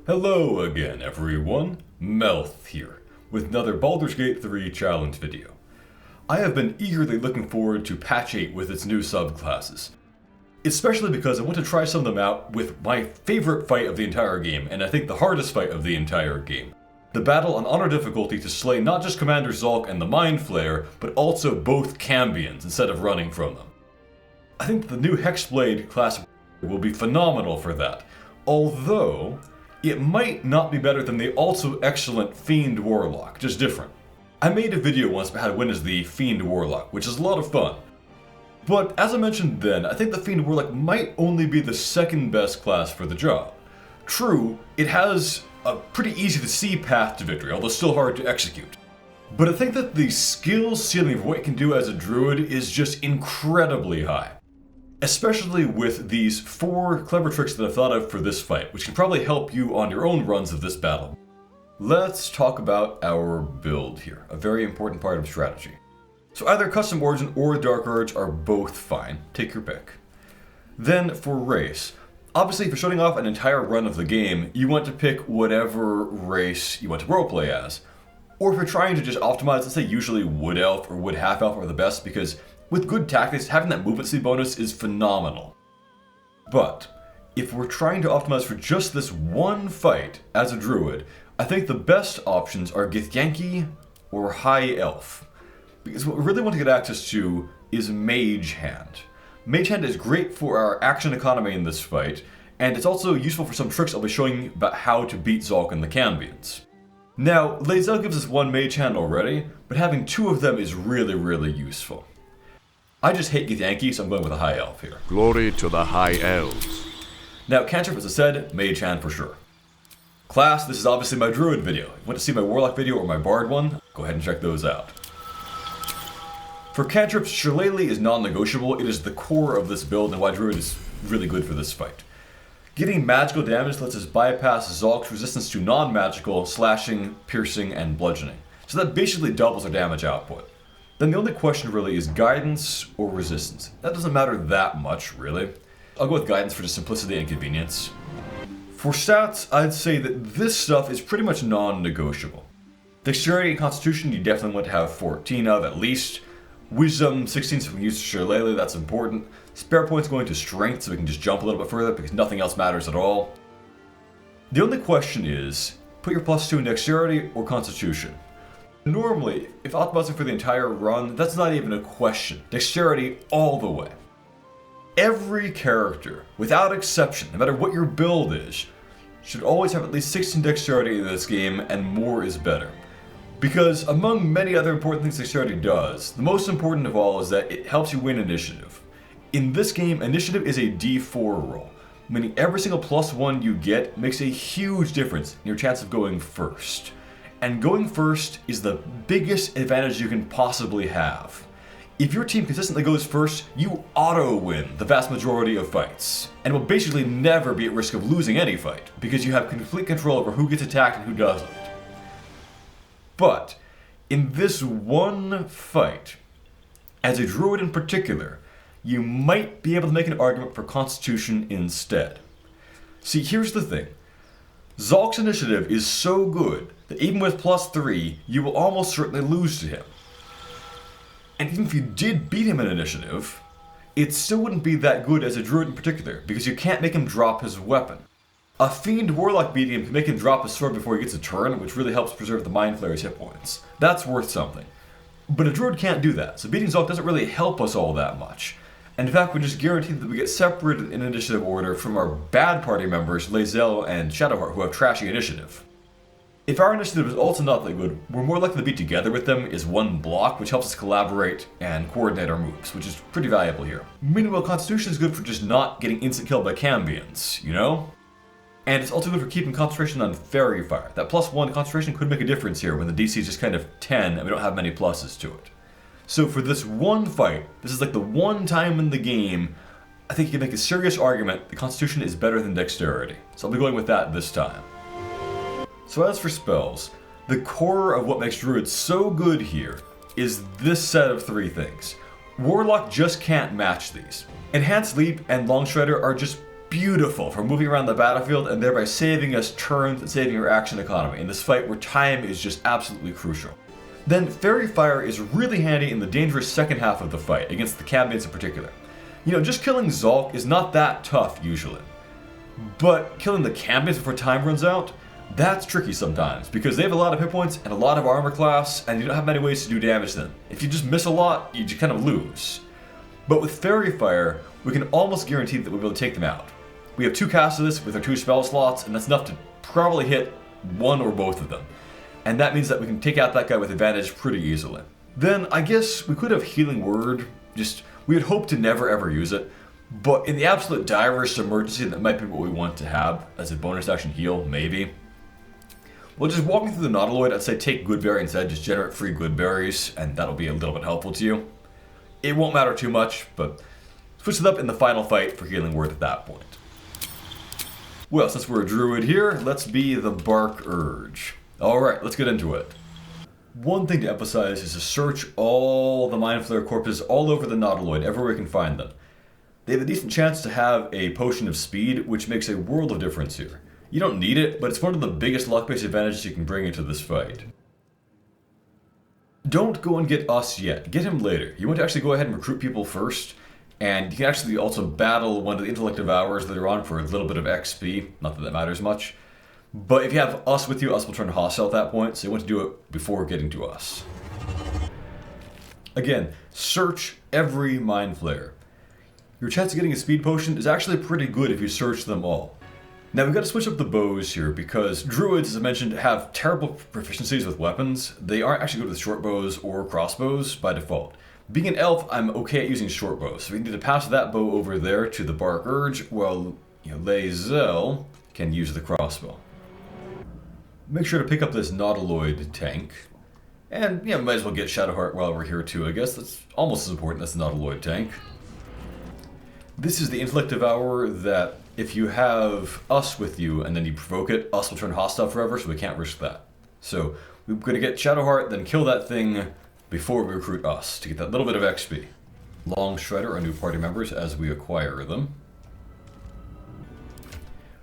Hello again everyone, Melth here, with another Baldur's Gate 3 challenge video. I have been eagerly looking forward to patch 8 with its new subclasses. Especially because I want to try some of them out with my favorite fight of the entire game, and I think the hardest fight of the entire game. The battle on honor difficulty to slay not just Commander Zhalk and the Mindflayer, but also both Cambions instead of running from them. I think the new Hexblade class will be phenomenal for that, although it might not be better than the also excellent Fiend Warlock, just different. I made a video once about how to win as the Fiend Warlock, which is a lot of fun. But as I mentioned then, I think the Fiend Warlock might only be the second best class for the job. True, it has a pretty easy to see path to victory, although still hard to execute. But I think that the skill ceiling of what it can do as a druid is just incredibly high. Especially with these 4 clever tricks that I've thought of for this fight, which can probably help you on your own runs of this battle. Let's talk about our build here, a very important part of strategy. So either Custom Origin or Dark Urge are both fine, take your pick. Then for race, obviously if you're starting off an entire run of the game, you want to pick whatever race you want to roleplay as. Or if you're trying to just optimize, let's say usually Wood Elf or Wood Half Elf are the best, because with good tactics, having that movement speed bonus is phenomenal. But if we're trying to optimize for just this one fight as a druid, I think the best options are Githyanki or High Elf. Because what we really want to get access to is Mage Hand. Mage Hand is great for our action economy in this fight, and it's also useful for some tricks I'll be showing you about how to beat Zhalk and the Cambions. Now, Lae'zel gives us one Mage Hand already, but having 2 of them is really useful. I just hate Githyanki, so I'm going with a High Elf here. Glory to the High Elves. Now, cantrip, as I said, Mage Hand for sure. Class, this is obviously my Druid video. If you want to see my Warlock video or my Bard one, go ahead and check those out. For cantrips, Shillelagh is non-negotiable. It is the core of this build and why Druid is really good for this fight. Getting magical damage lets us bypass Zhalk's resistance to non-magical, slashing, piercing, and bludgeoning. So that basically doubles our damage output. Then the only question really is guidance or resistance. That doesn't matter that much, really. I'll go with guidance for just simplicity and convenience. For stats, I'd say that this stuff is pretty much non-negotiable. Dexterity and Constitution you definitely want to have 14 of at least. Wisdom 16 so we can use Shillelagh, that's important. Spare points going to Strength so we can just jump a little bit further because nothing else matters at all. The only question is, put your +2 in Dexterity or Constitution. Normally, if optimizing for the entire run, that's not even a question. Dexterity all the way. Every character, without exception, no matter what your build is, should always have at least 16 Dexterity in this game, and more is better. Because among many other important things Dexterity does, the most important of all is that it helps you win initiative. In this game, initiative is a D4 roll, meaning every single +1 you get makes a huge difference in your chance of going first. And going first is the biggest advantage you can possibly have. If your team consistently goes first, you auto-win the vast majority of fights, and will basically never be at risk of losing any fight, because you have complete control over who gets attacked and who doesn't. But, in this one fight, as a druid in particular, you might be able to make an argument for Constitution instead. See, here's the thing. Zhalk's initiative is so good that even with +3, you will almost certainly lose to him. And even if you did beat him in initiative, it still wouldn't be that good as a druid in particular, because you can't make him drop his weapon. A Fiend Warlock beating him can make him drop his sword before he gets a turn, which really helps preserve the Mindflayer's hit points. That's worth something. But a druid can't do that, so beating Zhalk doesn't really help us all that much. And in fact, we just guarantee that we get separated in initiative order from our bad party members, Lae'zel and Shadowheart, who have trashy initiative. If our initiative is also not that good, we're more likely to be together with them as one block, which helps us collaborate and coordinate our moves, which is pretty valuable here. Meanwhile, Constitution is good for just not getting instant killed by Cambions, you know? And it's also good for keeping concentration on Fairy Fire. That +1 concentration could make a difference here when the DC is just kind of 10 and we don't have many pluses to it. So for this one fight, this is like the one time in the game, I think you can make a serious argument that Constitution is better than Dexterity. So I'll be going with that this time. So as for spells, the core of what makes Druid so good here is this set of 3 things. Warlock just can't match these. Enhanced Leap and Long Strider are just beautiful for moving around the battlefield and thereby saving us turns and saving our action economy in this fight where time is just absolutely crucial. Then Fairy Fire is really handy in the dangerous second half of the fight, against the Cambions in particular. You know, just killing Zhalk is not that tough usually. But killing the Cambions before time runs out, that's tricky sometimes, because they have a lot of hit points and a lot of armor class, and you don't have many ways to do damage to them. If you just miss a lot, you just kind of lose. But with Fairy Fire, we can almost guarantee that we'll be able to take them out. We have 2 casts of this with our 2 spell slots, and that's enough to probably hit one or both of them. And that means that we can take out that guy with advantage pretty easily. Then I guess we could have Healing Word, we would hope to never ever use it, but in the absolute direst emergency that might be what we want to have as a bonus action heal, maybe. Well, just walking through the Nautiloid, I'd say take Goodberry instead, just generate free good berries, and that'll be a little bit helpful to you. It won't matter too much, but switch it up in the final fight for Healing Word at that point. Well, since we're a druid here, let's be the Bark Urge. Alright, let's get into it. One thing to emphasize is to search all the Mindflayer corpses all over the Nautiloid, everywhere you can find them. They have a decent chance to have a potion of speed, which makes a world of difference here. You don't need it, but it's one of the biggest luck-based advantages you can bring into this fight. Don't go and get us yet, get him later. You want to actually go ahead and recruit people first, and you can actually also battle one of the Intellect Devourers later on for a little bit of XP, not that that matters much. But if you have us with you, us will turn hostile at that point, so you want to do it before getting to us. Again, search every Mindflayer. Your chance of getting a speed potion is actually pretty good if you search them all. Now we've got to switch up the bows here, because druids, as I mentioned, have terrible proficiencies with weapons. They aren't actually good with short bows or crossbows by default. Being an elf, I'm okay at using short bows, so we need to pass that bow over there to the Bark Urge, while Lae'zel can use the crossbow. Make sure to pick up this Nautiloid tank. And, might as well get Shadowheart while we're here too, I guess. That's almost as important as the Nautiloid tank. This is the Intellect Devourer that, if you have us with you and then you provoke it, us will turn hostile forever, so we can't risk that. So, we're going to get Shadowheart, then kill that thing before we recruit us, to get that little bit of XP. Long Strider are new party members as we acquire them.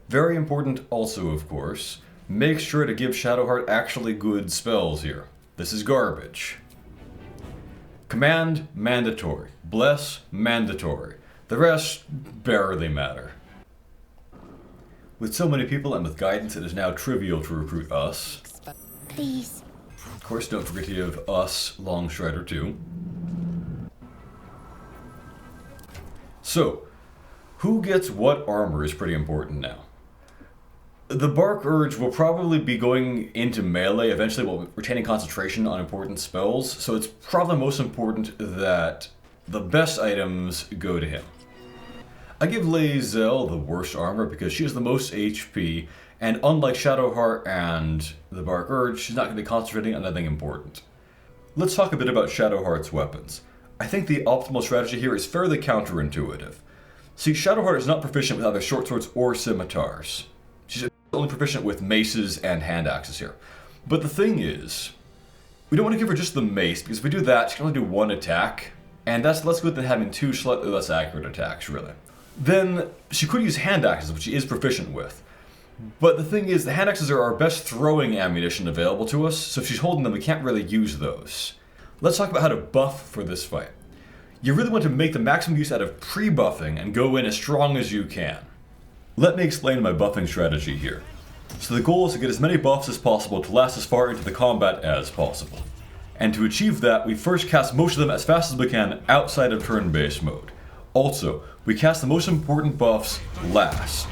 Very important also, of course, make sure to give Shadowheart actually good spells here. This is garbage. Command, mandatory. Bless, mandatory. The rest barely matter. With so many people and with guidance, it is now trivial to recruit us. Please. Of course, don't forget to give us Long Strider too. So, who gets what armor is pretty important now. The Bark Urge will probably be going into melee eventually while retaining concentration on important spells, so it's probably most important that the best items go to him. I give Lae'zel the worst armor because she has the most HP, and unlike Shadowheart and the Bark Urge, she's not going to be concentrating on anything important. Let's talk a bit about Shadowheart's weapons. I think the optimal strategy here is fairly counterintuitive. See, Shadowheart is not proficient with either short swords or scimitars. She's only proficient with maces and hand axes here. But the thing is, we don't want to give her just the mace, because if we do that, she can only do one attack, and that's less good than having 2 slightly less accurate attacks, really. Then, she could use hand axes, which she is proficient with. But the thing is, the hand axes are our best throwing ammunition available to us, so if she's holding them, we can't really use those. Let's talk about how to buff for this fight. You really want to make the maximum use out of pre-buffing and go in as strong as you can. Let me explain my buffing strategy here. So the goal is to get as many buffs as possible to last as far into the combat as possible. And to achieve that, we first cast most of them as fast as we can outside of turn-based mode. Also, we cast the most important buffs last.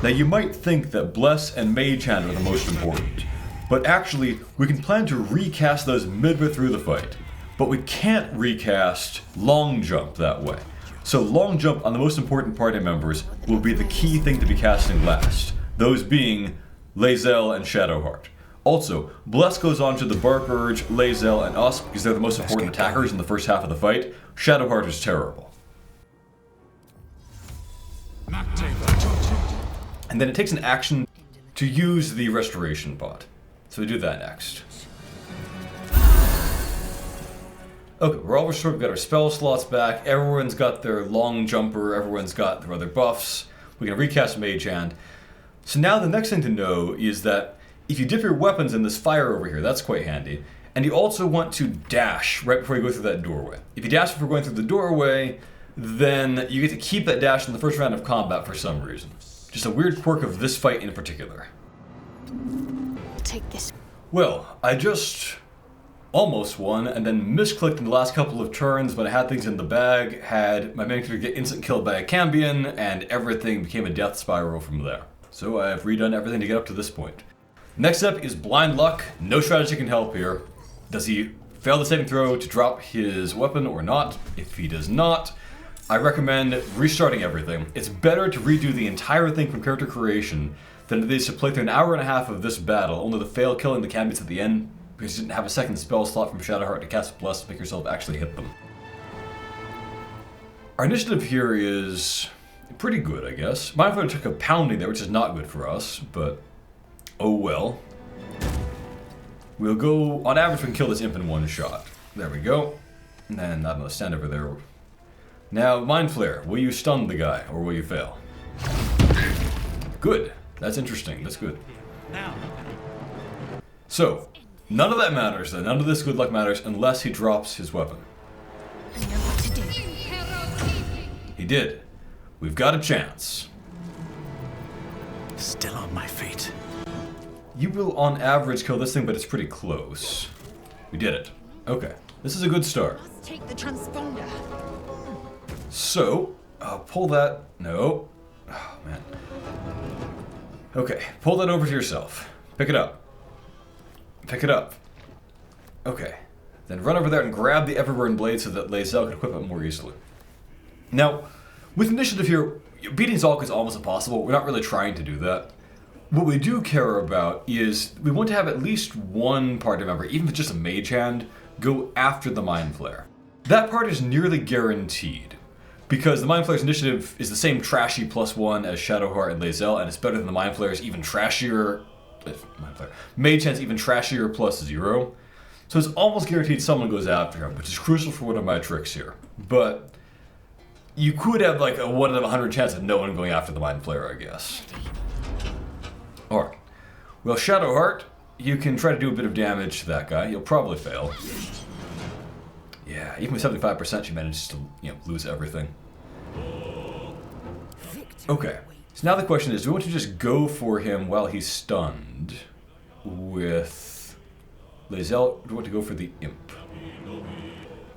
Now you might think that Bless and Mage Hand are the most important, but actually we can plan to recast those midway through the fight. But we can't recast Long Jump that way. So Long Jump on the most important party members will be the key thing to be casting last, those being Lae'zel and Shadowheart. Also, Bless goes on to the Bark Urge, Lae'zel, and us because they're the most important attackers in the first half of the fight. Shadowheart is terrible. And then it takes an action to use the Restoration Pot. So we do that next. Okay, we're all restored, we've got our spell slots back, everyone's got their Long Jumper, everyone's got their other buffs. We can recast Mage Hand. So now the next thing to know is that if you dip your weapons in this fire over here, that's quite handy. And you also want to dash right before you go through that doorway. If you dash before going through the doorway, then you get to keep that dash in the first round of combat for some reason. Just a weird quirk of this fight in particular. Take this. Well, I just almost won, and then misclicked in the last couple of turns when I had things in the bag, had my main character get instant killed by a Cambion, and everything became a death spiral from there. So I've redone everything to get up to this point. Next up is blind luck. No strategy can help here. Does he fail the saving throw to drop his weapon or not? If he does not, I recommend restarting everything. It's better to redo the entire thing from character creation than it is to play through an hour and a half of this battle, only to fail killing the Cambions at the end because you didn't have a second spell slot from Shadowheart to cast Bless to make yourself actually hit them. Our initiative here is pretty good, I guess. Mindflayer took a pounding there, which is not good for us, but oh well. We'll go, on average, we can kill this imp in one shot. There we go. And then, I don't know, stand over there. Now, Mindflayer, will you stun the guy, or will you fail? Good. That's interesting. That's good. So, none of that matters then. None of this good luck matters unless he drops his weapon. I know what to do. He did. We've got a chance. Still on my feet. You will, on average, kill this thing, but it's pretty close. We did it. Okay. This is a good start. Let's take the transponder. So, pull that. No. Oh, man. Okay, pull that over to yourself. Pick it up. Pick it up. Okay. Then run over there and grab the Irreverent blade so that Zhalk can equip it more easily. Now, with initiative here, beating Zhalk is almost impossible. We're not really trying to do that. What we do care about is we want to have at least one party member, even if it's just a mage hand, go after the Mindflayer. That part is nearly guaranteed, because the Mindflayer's initiative is the same trashy +1 as Shadowheart and Lae'zel, and it's better than the Mindflayer's even trashier... Mage hand's even trashier +0. So it's almost guaranteed someone goes after him, which is crucial for one of my tricks here. But you could have like a 1 in 100 chance of no one going after the Mindflayer, I guess. Alright. Well, Shadowheart, you can try to do a bit of damage to that guy. You'll probably fail. Yeah, even with 75%, you managed to, lose everything. Okay. So now the question is, do we want to just go for him while he's stunned with Lae'zel, or do we want to go for the imp?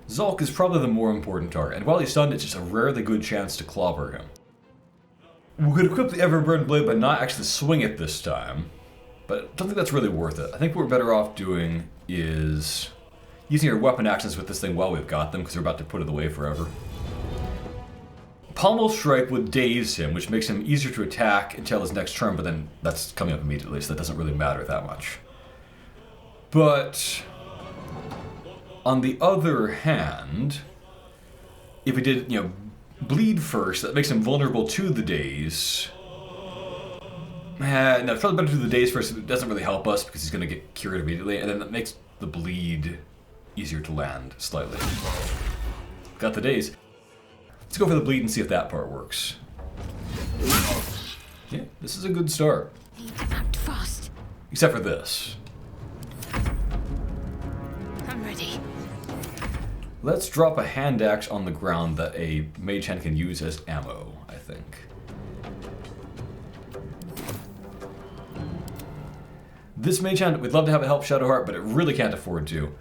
Zhalk is probably the more important target, and while he's stunned, it's just a rarely good chance to clobber him. We could equip the Everburn blade but not actually swing it this time, but I don't think that's really worth it. I think what we're better off doing is using our weapon actions with this thing while we've got them, because we're about to put it away forever. Pommel Strike would daze him, which makes him easier to attack until his next turn, but then that's coming up immediately, so that doesn't really matter that much. But on the other hand, if we did, bleed first, that makes him vulnerable to the daze. No, it's probably better to do the daze first. It doesn't really help us because he's going to get cured immediately, and then that makes the bleed easier to land slightly. Got the daze. Let's go for the bleed and see if that part works. Yeah, this is a good start. Need to act fast. Except for this. I'm ready. Let's drop a hand axe on the ground that a mage hand can use as ammo, I think. This mage hand, we'd love to have it help Shadowheart, but it really can't afford to.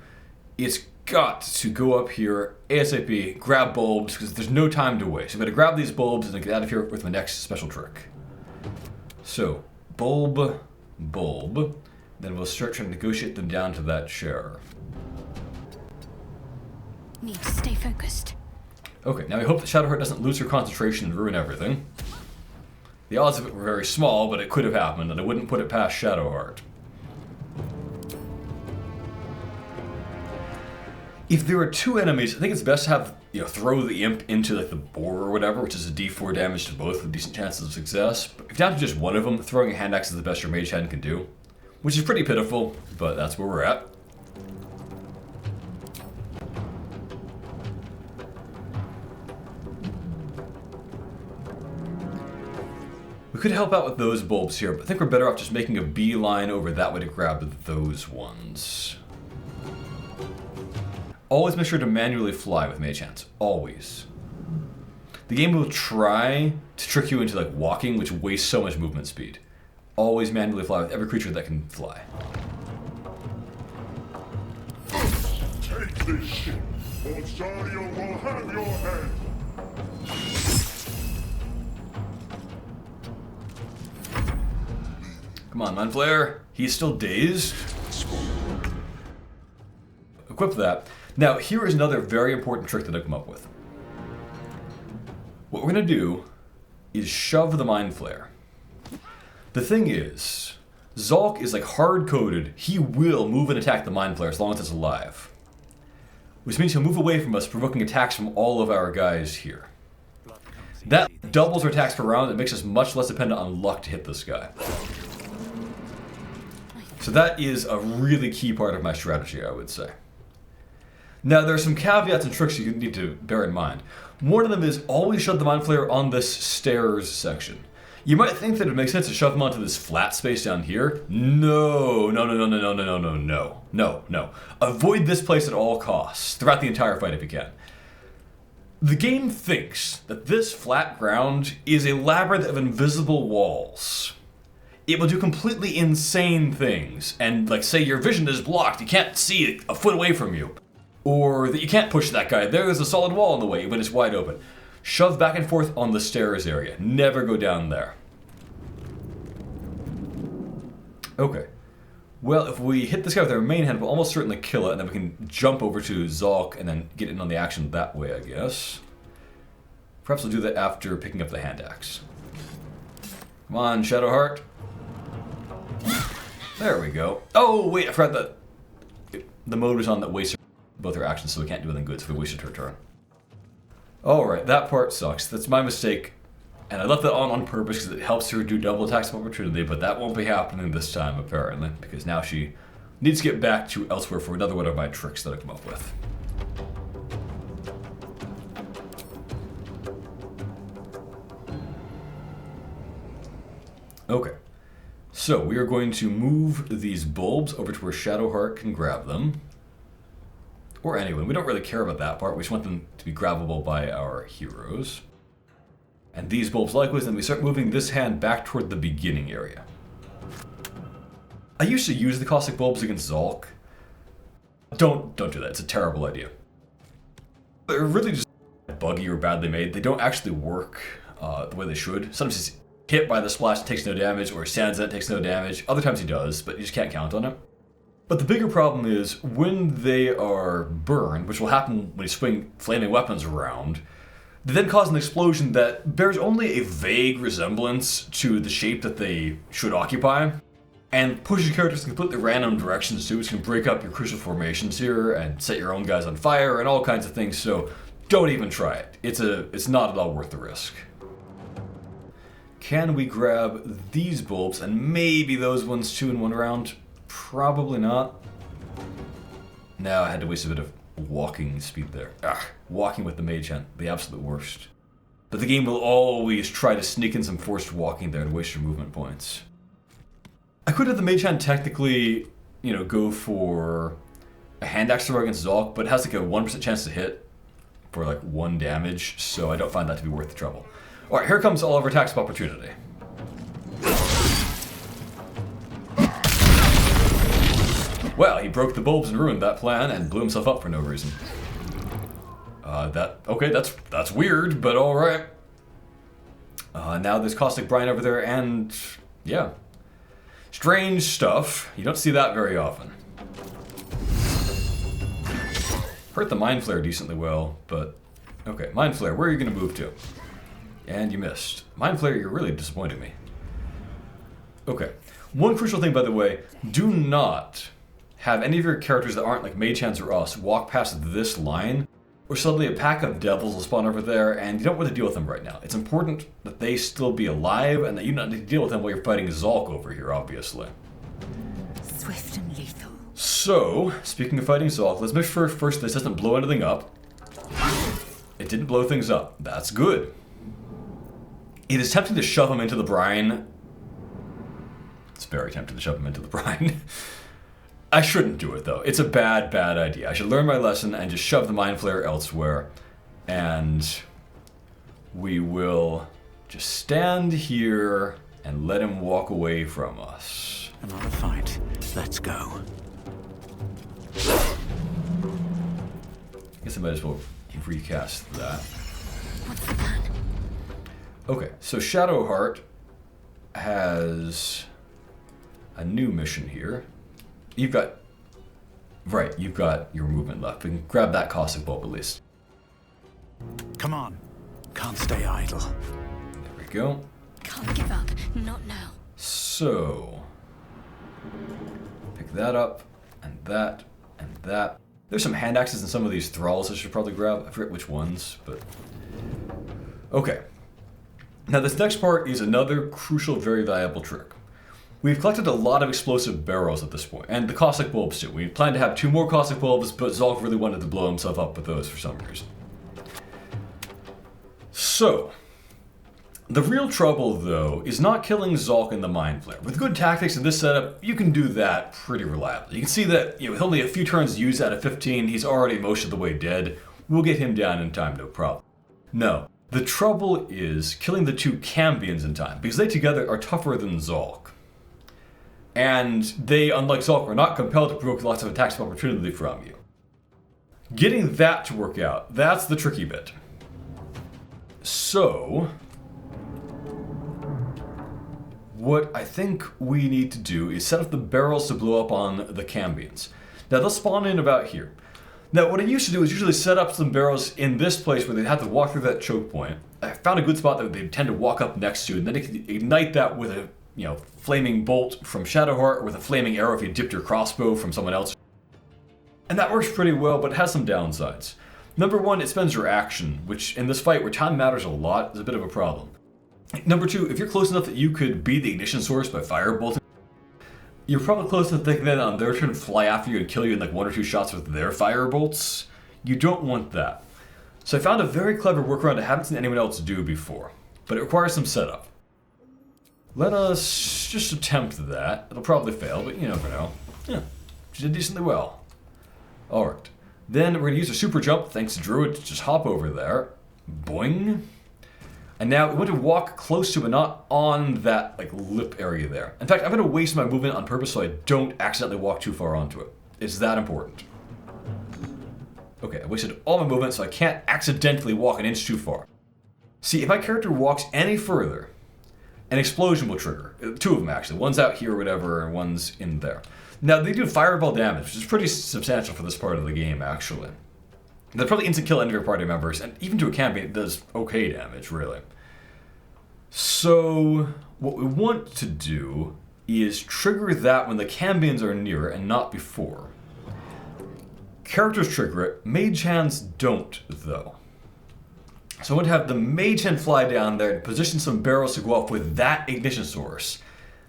It's got to go up here ASAP, grab bulbs, because there's no time to waste. I'm going to grab these bulbs and then get out of here with my next special trick. So, bulb, then we'll start trying to negotiate them down to that chair. Need to stay focused. Okay, now we hope that Shadowheart doesn't lose her concentration and ruin everything. The odds of it were very small, but it could have happened, and I wouldn't put it past Shadowheart. If there are two enemies, I think it's best to have, throw the imp into like the boar or whatever, which is a d4 damage to both with decent chances of success. But if down to just one of them, throwing a hand axe is the best your mage hand can do. Which is pretty pitiful, but that's where we're at. We could help out with those bulbs here, but I think we're better off just making a beeline over that way to grab those ones. Always make sure to manually fly with mage hands. Always. The game will try to trick you into like walking, which wastes so much movement speed. Always manually fly with every creature that can fly. Take this ship, or Zarya will have your head. Come on, Mindflayer. He's still dazed. Equip that. Now, here is another very important trick that I've come up with. What we're going to do is shove the Mindflayer. The thing is, Zhalk is like hard-coded. He will move and attack the Mindflayer as long as it's alive. Which means he'll move away from us, provoking attacks from all of our guys here. That doubles our attacks per round and makes us much less dependent on luck to hit this guy. So that is a really key part of my strategy, I would say. Now, there are some caveats and tricks you need to bear in mind. One of them is always shove the Mindflayer on this stairs section. You might think that it makes sense to shove them onto this flat space down here. No. Avoid this place at all costs, throughout the entire fight if you can. The game thinks that this flat ground is a labyrinth of invisible walls. It will do completely insane things, and like say your vision is blocked, you can't see it a foot away from you. Or that you can't push that guy, there's a solid wall in the way when it's wide open. Shove back and forth on the stairs area, never go down there. Okay, well if we hit this guy with our main hand, we'll almost certainly kill it, and then we can jump over to Zhalk and then get in on the action that way, I guess. Perhaps we'll do that after picking up the hand axe. Come on, Shadowheart. There we go. Oh, wait, I forgot that the mode was on that wasted both her actions, so we can't do anything good, so we wasted her turn. Alright, that part sucks. That's my mistake. And I left that on purpose because it helps her do double attacks of opportunity, but that won't be happening this time, apparently, because now she needs to get back to elsewhere for another one of my tricks that I come up with. Okay. So, we are going to move these bulbs over to where Shadowheart can grab them. Or anyone. We don't really care about that part. We just want them to be grabbable by our heroes. And these bulbs likewise, then we start moving this hand back toward the beginning area. I used to use the caustic bulbs against Zhalk. Don't do that. It's a terrible idea. They're really just buggy or badly made. They don't actually work the way they should. Sometimes he's hit by the splash, takes no damage, or stands that takes no damage. Other times he does, but you just can't count on it. But the bigger problem is when they are burned, which will happen when you swing flaming weapons around, they then cause an explosion that bears only a vague resemblance to the shape that they should occupy, and pushes characters in completely random directions too, which can break up your crucial formations here and set your own guys on fire and all kinds of things, so don't even try it. It's not at all worth the risk. Can we grab these bulbs and maybe those ones too in one round? Probably not. No, I had to waste a bit of walking speed there. Walking with the mage hand, the absolute worst. But the game will always try to sneak in some forced walking there and waste your movement points. I could have the mage hand technically, go for a hand axe throw against Zhalk, but it has like a 1% chance to hit for like 1 damage, so I don't find that to be worth the trouble. Alright, here comes all of our attacks of opportunity. Well, he broke the bulbs and ruined that plan and blew himself up for no reason. That's weird, but alright. Now there's Caustic Brine over there, and yeah. Strange stuff. You don't see that very often. Hurt the Mindflayer decently well, but okay. Mindflayer, where are you going to move to? And you missed. Mindflayer, you're really disappointing me. Okay. One crucial thing, by the way, do not have any of your characters that aren't like Mage Hands or us walk past this line, or suddenly a pack of devils will spawn over there, and you don't want to deal with them right now. It's important that they still be alive, and that you don't need to deal with them while you're fighting Zhalk over here, obviously. Swift and lethal. So, speaking of fighting Zhalk, let's make sure first this doesn't blow anything up. It didn't blow things up. That's good. It is tempting to shove him into the brine. It's very tempting to shove him into the brine. I shouldn't do it, though. It's a bad, bad idea. I should learn my lesson and just shove the Mindflayer elsewhere. And we will just stand here and let him walk away from us. Another fight. Let's go. I guess I might as well recast that. What's the plan? Okay, so Shadowheart has a new mission here. You've got your movement left. We can grab that caustic bulb at least. Come on. Can't stay idle. There we go. Can't give up. Not now. So, pick that up, and that, and that. There's some hand axes in some of these thralls I should probably grab. I forget which ones, but... Okay. Now this next part is another crucial, very valuable trick. We've collected a lot of explosive barrels at this point, and the caustic bulbs too. We planned to have 2 more caustic bulbs, but Zhalk really wanted to blow himself up with those for some reason. So, the real trouble, though, is not killing Zhalk and the Mindflayer. With good tactics in this setup, you can do that pretty reliably. You can see that, with only a few turns used out of 15, he's already most of the way dead. We'll get him down in time, no problem. No, the trouble is killing the 2 Cambions in time, because they together are tougher than Zhalk. And they, unlike Zhalk, are not compelled to provoke lots of attacks of opportunity from you. Getting that to work out, that's the tricky bit. So, what I think we need to do is set up the barrels to blow up on the Cambions. Now they'll spawn in about here. Now what I used to do is usually set up some barrels in this place where they'd have to walk through that choke point. I found a good spot that they tend to walk up next to, and then you can ignite that with a flaming bolt from Shadowheart, or with a flaming arrow if you dipped your crossbow from someone else. And that works pretty well, but it has some downsides. Number 1, it spends your action, which in this fight where time matters a lot is a bit of a problem. Number 2, if you're close enough that you could be the ignition source by firebolting, you're probably close enough thinking that on their turn fly after you and kill you in like 1 or 2 shots with their firebolts. You don't want that. So I found a very clever workaround I haven't seen anyone else do before, but it requires some setup. Let us just attempt that. It'll probably fail, but you never know. Yeah, she did decently well. Alright. Then we're going to use a super jump, thanks to Druid, to just hop over there. Boing. And now we want to walk close to, but not on that lip area there. In fact, I'm going to waste my movement on purpose so I don't accidentally walk too far onto it. It's that important. Okay, I wasted all my movement so I can't accidentally walk an inch too far. See, if my character walks any further, an explosion will trigger. 2 of them actually. One's out here or whatever, and one's in there. Now, they do fireball damage, which is pretty substantial for this part of the game, actually. They'll probably instant kill any of your party members, and even to a Cambion, it does okay damage, really. So, what we want to do is trigger that when the Cambions are near and not before. Characters trigger it, mage hands don't, though. So I want to have the mage hand fly down there and position some barrels to go off with that ignition source.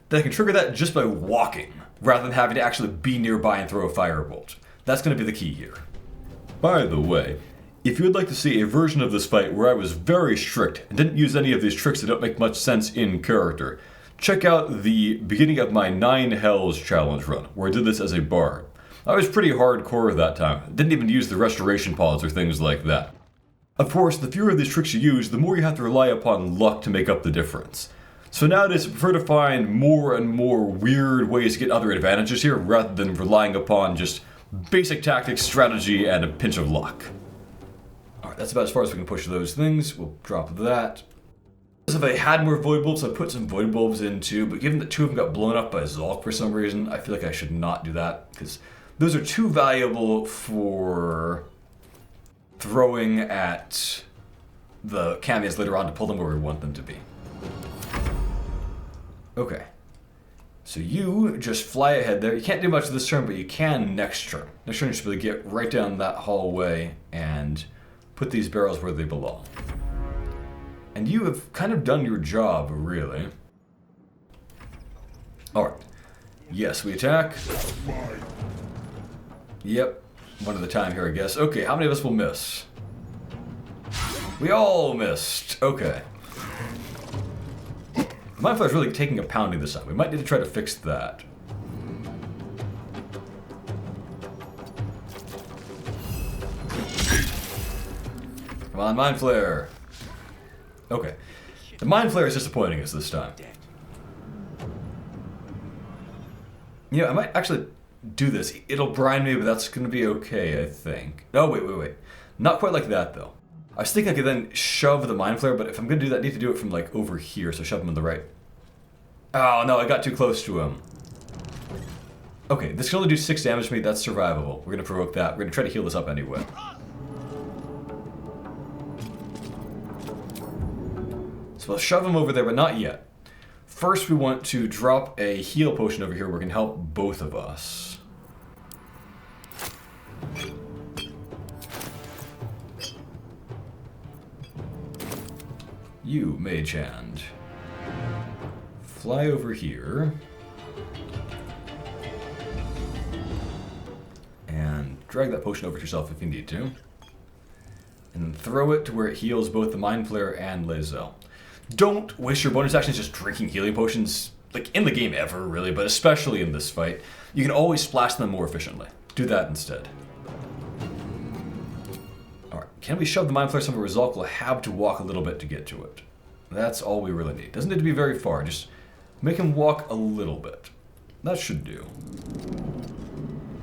Then I can trigger that just by walking, rather than having to actually be nearby and throw a firebolt. That's going to be the key here. By the way, if you would like to see a version of this fight where I was very strict and didn't use any of these tricks that don't make much sense in character, check out the beginning of my 9 Hells challenge run, where I did this as a bard. I was pretty hardcore that time. Didn't even use the restoration pods or things like that. Of course, the fewer of these tricks you use, the more you have to rely upon luck to make up the difference. So nowadays I prefer to find more and more weird ways to get other advantages here, rather than relying upon just basic tactics, strategy, and a pinch of luck. Alright, that's about as far as we can push those things. We'll drop that. If I had more void bulbs, I'd put some void bulbs in too, but given that 2 of them got blown up by Zhalk for some reason, I feel like I should not do that, because those are too valuable for throwing at the Cambions later on to pull them where we want them to be. Okay. So you just fly ahead there. You can't do much this turn, but you can next turn. Next turn you should be able to get right down that hallway and put these barrels where they belong. And you have kind of done your job, really. Alright. Yes, we attack. Yep. One at a time here, I guess. Okay, how many of us will miss? We all missed. Okay. The Mindflayer is really taking a pounding this time. We might need to try to fix that. Come on, Mindflayer. Okay. The Mindflayer is disappointing us this time. You know, I might actually do this. It'll brine me, but that's going to be okay, I think. Oh, wait. Not quite like that, though. I was thinking I could then shove the Mindflayer, but if I'm going to do that, I need to do it from, like, over here, so shove him on the right. Oh, no, I got too close to him. Okay, this can only do 6 damage to me. That's survivable. We're going to provoke that. We're going to try to heal this up anyway. So we'll shove him over there, but not yet. First, we want to drop a heal potion over here where we can help both of us. You, Mage Hand. Fly over here. And drag that potion over to yourself if you need to. And then throw it to where it heals both the Mindflayer and Lae'zel. Don't waste your bonus actions just drinking healing potions, like in the game ever, really, but especially in this fight. You can always splash them more efficiently. Do that instead. Alright, can we shove the Mindflayer somewhere where Zhalk will have to walk a little bit to get to it? That's all we really need. Doesn't need to be very far, just make him walk a little bit. That should do.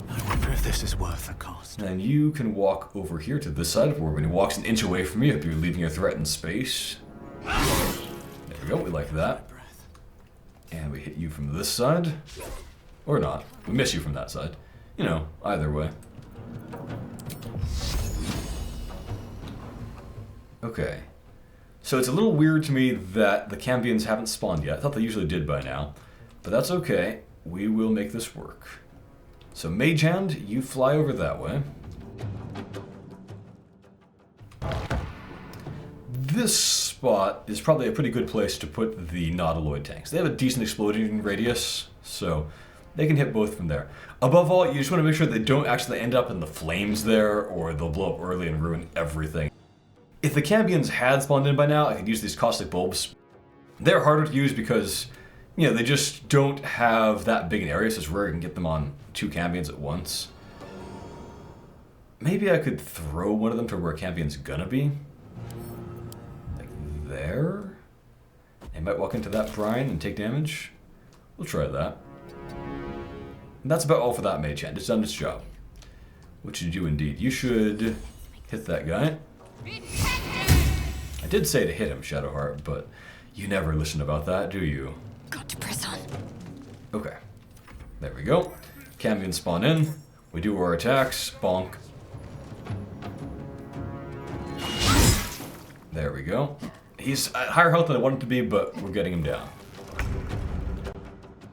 I wonder if this is worth the cost. And you can walk over here to this side, where when he walks an inch away from you, if you're leaving a threat in space. There we go, we like that. And we hit you from this side. Or not. We miss you from that side. You know, either way. Okay. So it's a little weird to me that the Cambions haven't spawned yet. I thought they usually did by now. But that's okay. We will make this work. So Mage Hand, you fly over that way. This spot is probably a pretty good place to put the Nautiloid tanks. They have a decent exploding radius, so they can hit both from there. Above all, you just want to make sure they don't actually end up in the flames there, or they'll blow up early and ruin everything. If the Cambions had spawned in by now, I could use these caustic bulbs. They're harder to use because, you know, they just don't have that big an area, so it's rare you can get them on 2 Cambions at once. Maybe I could throw one of them to where a Cambion's gonna be. There. They might walk into that brine and take damage. We'll try that. And that's about all for that Mage Hand. It's done its job. What should you do indeed? You should hit that guy. I did say to hit him, Shadowheart, but you never listen about that, do you? Got to press on. Okay. There we go. Cambions spawn in. We do our attacks. Bonk. There we go. He's at higher health than I want him to be, but we're getting him down.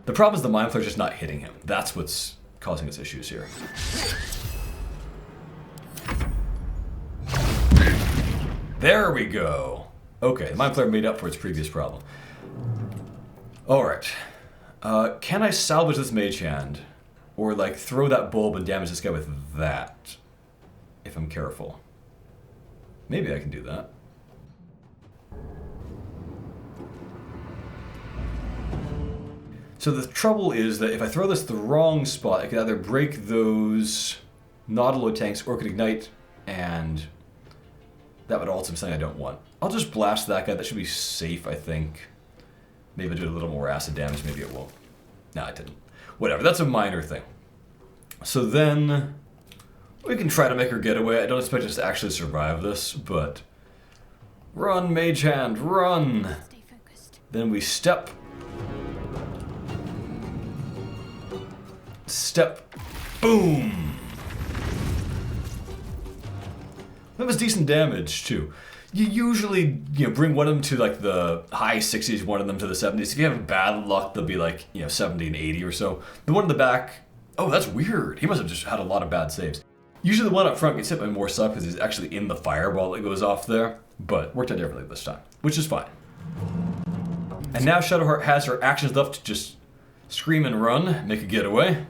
The problem is the Mindflayer's just not hitting him. That's what's causing us issues here. There we go. Okay, the Mindflayer made up for its previous problem. Alright. Can I salvage this Mage Hand? Or, like, throw that bulb and damage this guy with that? If I'm careful. Maybe I can do that. So the trouble is that if I throw this the wrong spot, I could either break those Nautiloid tanks or it could ignite, and that would also be something I don't want. I'll just blast that guy. That should be safe, I think. Maybe I'll do a little more acid damage. Maybe it won't. No, it didn't. Whatever, that's a minor thing. So then we can try to make her get away. I don't expect us to actually survive this, but run, Mage Hand, run! Stay focused. Then we step. Step. Boom! That was decent damage, too. You usually, bring one of them to, like, the high 60s, one of them to the 70s. If you have bad luck, they'll be, like, 70 and 80 or so. The one in the back, oh, that's weird. He must have just had a lot of bad saves. Usually the one up front gets hit by Morse because he's actually in the fireball that goes off there. But worked out differently this time, which is fine. And now Shadowheart has her actions left to just scream and run, make a getaway.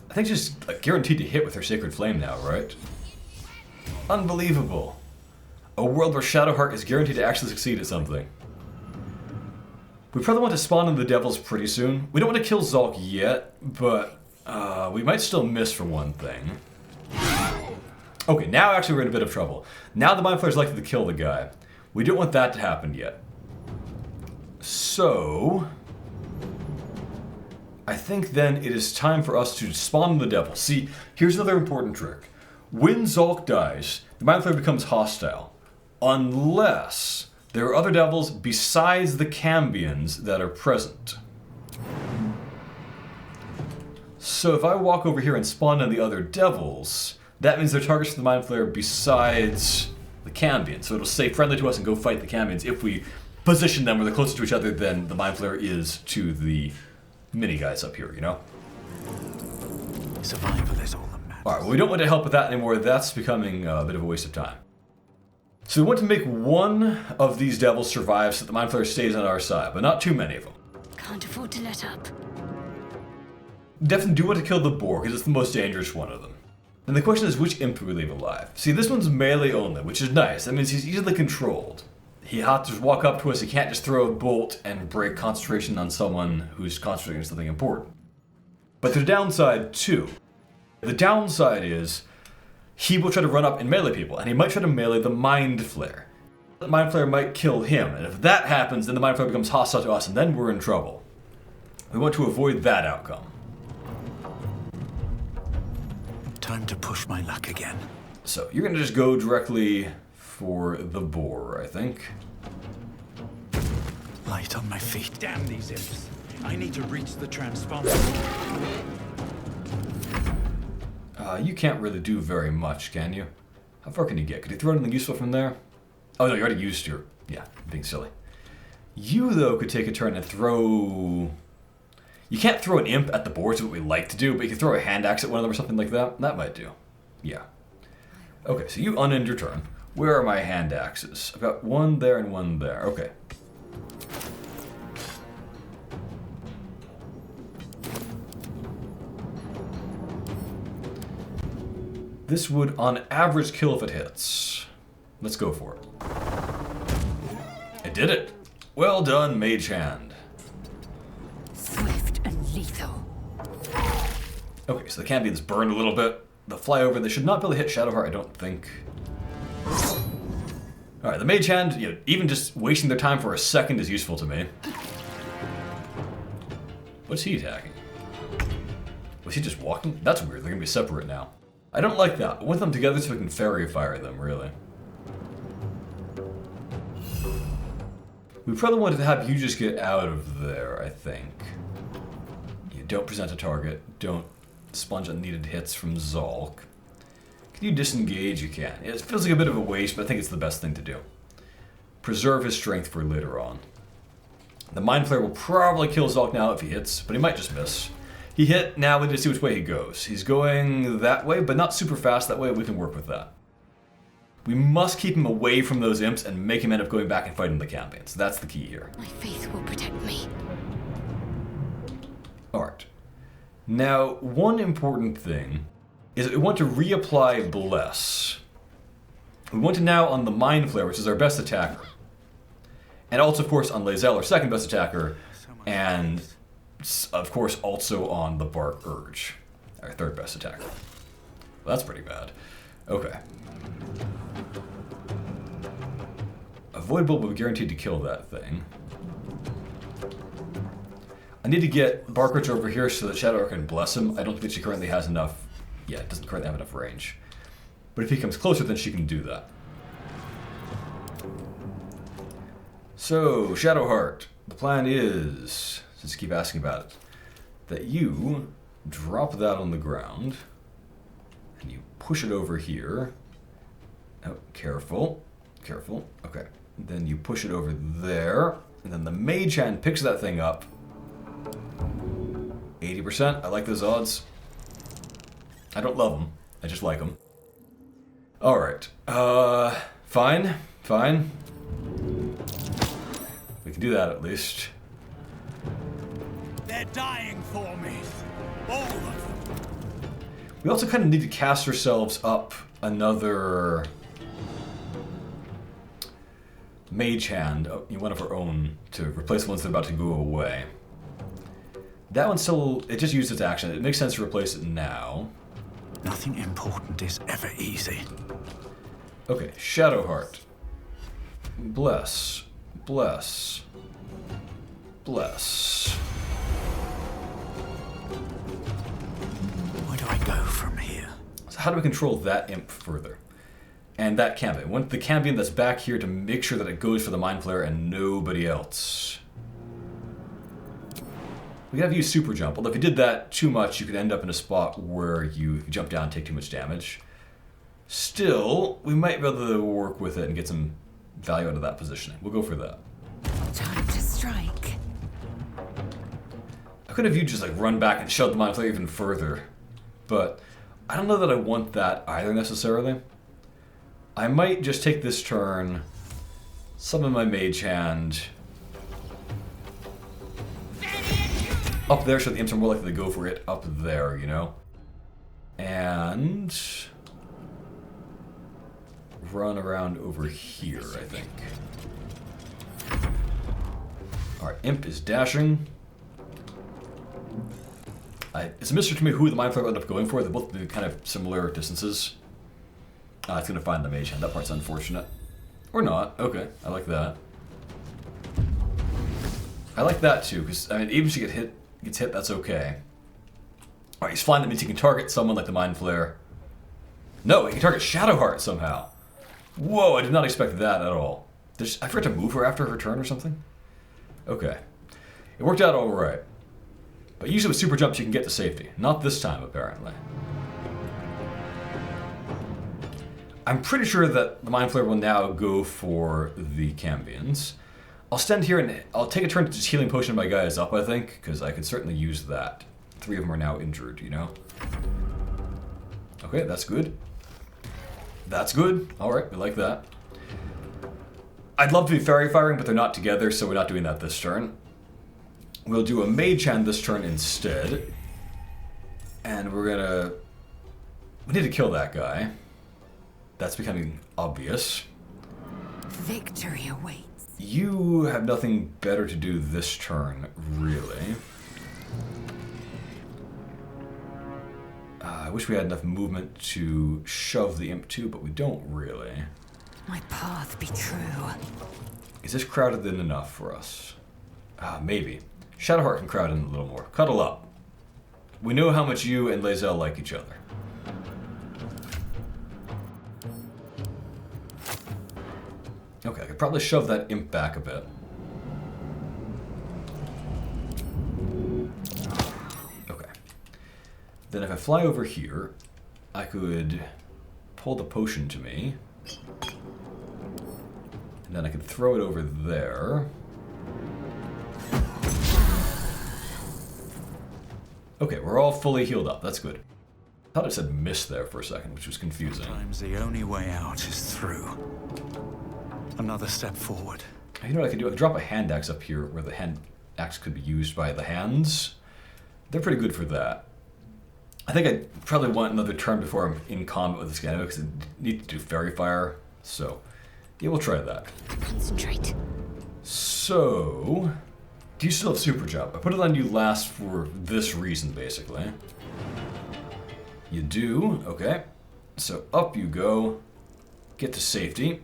I think she's guaranteed to hit with her Sacred Flame now, right? Unbelievable. A world where Shadowheart is guaranteed to actually succeed at something. We probably want to spawn in the devils pretty soon. We don't want to kill Zhalk yet, but we might still miss for one thing. Okay, now actually we're in a bit of trouble. Now the Mindflayer's likely to kill the guy. We don't want that to happen yet. So I think then it is time for us to spawn the devil. See, here's another important trick. When Zhalk dies, the Mindflayer becomes hostile. Unless there are other devils besides the Cambions that are present. So if I walk over here and spawn in the other devils, that means they're targets for the Mindflayer besides the Cambions. So it'll stay friendly to us and go fight the Cambions if we position them where they're closer to each other than the Mindflayer is to the mini guys up here, you know? Survival is all that matters. Alright, well, we don't want to help with that anymore. That's becoming a bit of a waste of time. So we want to make one of these devils survive so that the Mindflayer stays on our side, but not too many of them. Can't afford to let up. Definitely do want to kill the boar, because it's the most dangerous one of them. And the question is, which imp do we leave alive? See, this one's melee only, which is nice. That means he's easily controlled. He has to walk up to us, he can't just throw a bolt and break concentration on someone who's concentrating on something important. But there's a downside, too. The downside is, he will try to run up and melee people, and he might try to melee the Mindflayer. The Mindflayer might kill him, and if that happens, then the Mindflayer becomes hostile to us, and then we're in trouble. We want to avoid that outcome. Time to push my luck again. So, you're gonna just go directly for the boar, I think. Light on my feet. Damn these imps. I need to reach the transponder. You can't really do very much, can you? How far can you get? Could you throw anything useful from there? Oh no, you already used your... Yeah, being silly. You, though, could take a turn and throw... You can't throw an imp at the boar, is what we like to do, but you can throw a hand axe at one of them or something like that. That might do. Yeah. Okay, so you unend your turn. Where are my hand axes? I've got one there and one there. Okay. This would, on average, kill if it hits. Let's go for it. I did it. Well done, Mage Hand. Swift and lethal. Okay, so the Cambions burned a little bit. The flyover, they should not be able to hit Shadowheart, I don't think. Alright, the Mage Hand, you know, even just wasting their time for a second is useful to me. What's he attacking? Was he just walking? That's weird, they're gonna be separate now. I don't like that. I want them together so we can fairy fire them, really. We probably wanted to have you just get out of there, I think. You don't present a target. Don't sponge unneeded hits from Zhalk. Can you disengage? You can. It feels like a bit of a waste, but I think it's the best thing to do. Preserve his strength for later on. The Mindflayer will probably kill Zhalk now if he hits, but he might just miss. He hit, now we need to see which way he goes. He's going that way, but not super fast that way. We can work with that. We must keep him away from those imps and make him end up going back and fighting the Cambions. That's the key here. My faith will protect me. Alright. Now, one important thing is that we want to reapply Bless. We want to now on the Mindflayer, which is our best attacker. And also, of course, on Lae'zel, our second best attacker. And... of course, also on the Bark Urge, our third best attacker. Well, that's pretty bad. Okay. Avoidable, but we're guaranteed to kill that thing. I need to get Bark Urge over here so that Shadowheart can bless him. I don't think she currently has enough... Yeah, it doesn't currently have enough range. But if he comes closer, then she can do that. So, Shadowheart, the plan is... Since you keep asking about it, that you drop that on the ground, and you push it over here. Oh, careful, careful, okay. Then you push it over there, and then the Mage Hand picks that thing up. 80%, I like those odds. I don't love them, I just like them. Alright, fine. We can do that at least. They're dying for me. All of them. We also kind of need to cast ourselves up another Mage Hand, one of our own, to replace the ones that are about to go away. That one still, it just used its action. It makes sense to replace it now. Nothing important is ever easy. Okay, Shadowheart. Bless. Bless. Bless. Where do I go from here? So how do we control that imp further? And that Cambion. We want the Cambion that's back here to make sure that it goes for the Mindflayer and nobody else. We have used Super Jump, although if you did that too much, you could end up in a spot where you jump down and take too much damage. Still, we might be able to work with it and get some value out of that positioning. We'll go for that. Time to strike. I could have you just like run back and shove the Mindflayer even further, but I don't know that I want that either necessarily. I might just take this turn, summon my Mage Hand up there so the imps are more likely to go for it up there, you know? And run around over here, I think. Alright, imp is dashing. It's a mystery to me who the Mindflayer will end up going for. They're both kind of similar distances. It's going to find the Mage Hand. That part's unfortunate. Or not. Okay, I like that. I like that too, because I mean, even if she gets hit, that's okay. Alright, he's flying. That means he can target someone like the Mindflayer. No, he can target Shadowheart somehow. Whoa, I did not expect that at all. I forgot to move her after her turn or something? Okay. It worked out alright. But usually with super jumps you can get to safety. Not this time, apparently. I'm pretty sure that the Mindflayer will now go for the Cambions. I'll stand here and I'll take a turn to just healing potion my guys up, I think, because I could certainly use that. 3 of them are now injured, you know? Okay, that's good. That's good. Alright, we like that. I'd love to be fairy firing, but they're not together, so we're not doing that this turn. We'll do a Mage Hand this turn instead. And we're gonna... We need to kill that guy. That's becoming obvious. Victory awaits. You have nothing better to do this turn, really. I wish we had enough movement to shove the imp too, but we don't really. My path be true. Is this crowded in enough for us? Maybe. Shadowheart can crowd in a little more. Cuddle up. We know how much you and Lae'zel like each other. Okay, I could probably shove that imp back a bit. Okay. Then if I fly over here, I could pull the potion to me. And then I could throw it over there. Okay, we're all fully healed up. That's good. I thought it said miss there for a second, which was confusing. Sometimes the only way out is through. Another step forward. You know what I could do? I could drop a hand axe up here where the hand axe could be used by the hands. They're pretty good for that. I think I probably want another turn before I'm in combat with this guy because I need to do fairy fire. So, yeah, we'll try that. Concentrate. So, do you still have super jump? I put it on you last for this reason, basically. You do, okay. So up you go, get to safety.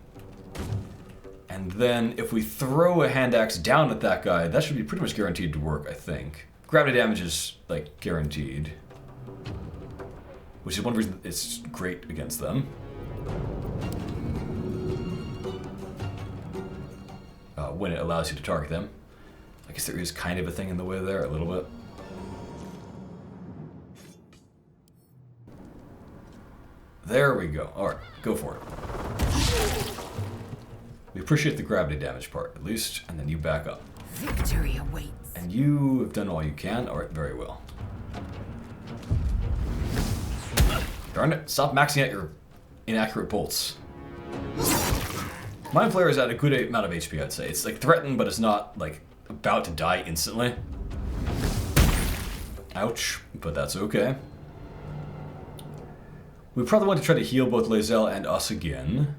And then if we throw a hand axe down at that guy, that should be pretty much guaranteed to work, I think. Gravity damage is, like, guaranteed. Which is one reason it's great against them. When it allows you to target them. I guess there is kind of a thing in the way there, a little bit. There we go. Alright, go for it. We appreciate the gravity damage part, at least, and then you back up. Victory awaits. And you have done all you can. Alright, very well. Darn it, stop maxing out your inaccurate bolts. Mindflayer is at a good amount of HP, I'd say. It's like threatened, but it's not like about to die instantly. Ouch, but that's okay. We probably want to try to heal both Lae'zel and us again.